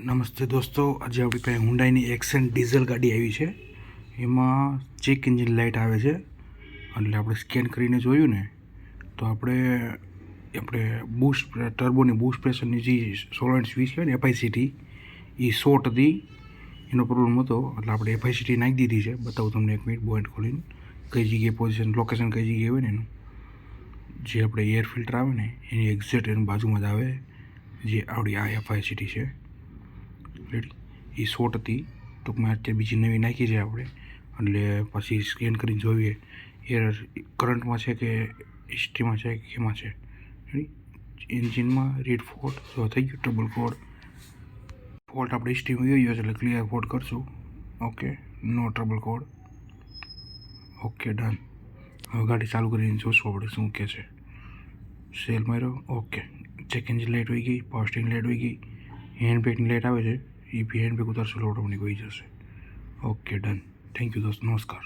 નમસ્તે દોસ્તો, આજે આપણી પાસે હુન્ડાઈની એક્સેન્ટ ડીઝલ ગાડી આવી છે. એમાં ચેક એન્જિન લાઇટ આવે છે. એટલે આપણે સ્કેન કરીને જોયું ને તો આપણે બૂસ્ટ ટર્બોની બૂસ્ટ પ્રેશરની જે સોલેન્ટ સ્વિચ છે ને એફઆઈસીટી એ શોર્ટ હતી, એનો પ્રોબ્લેમ હતો. એટલે આપણે એફઆઈસીટી નાખી દીધી છે. બતાવું તમને એક મિનિટ બોઇન્ટ ખોલીને કઈ જગ્યાએ પોઝિશન લોકેશન કઈ જગ્યાએ હોય ને એનું જે આપણે એર ફિલ્ટર આવે ને એની એક્ઝેક્ટ એની બાજુમાં જ આવે જે આપણી આ એફઆઈસીટી છે. રેડી, એ શોર્ટ હતી. ટૂંકમાં અત્યારે બીજી નવી નાખી છે આપણે. એટલે પછી સ્કેન કરીને જોઈએ એર કરંટમાં છે કે હિસ્ટ્રીમાં છે કે કેમાં છે. રેડી, એન્જિનમાં રીડ ફોલ્ટ જો થઈ ગયું, ટ્રબલ કોડ ફોલ્ટ આપણે હિસ્ટ્રીમાં જોઈ ગયો છે એટલે ક્લિયર ફોલ્ટ કરશું. ઓકે, નો ટ્રબલ કોડ. Okay, done. હવે ગાડી ચાલુ કરીને જોશું આપણે શું કહે છે. સેલ માર્યો. ઓકે, ચેક એન્જિન લાઇટ હોઈ ગઈ, પાવર સ્ટીરિંગ લાઇટ હોઈ ગઈ, હેન્ડ બ્રેકની લાઇટ આવે છે, એ બી હેન્ડ બ્રેક ઉતારશું એટલે ઓટોમેટિક હોઈ જશે. Okay, done. થેન્ક યુ દોસ્ત, નમસ્કાર.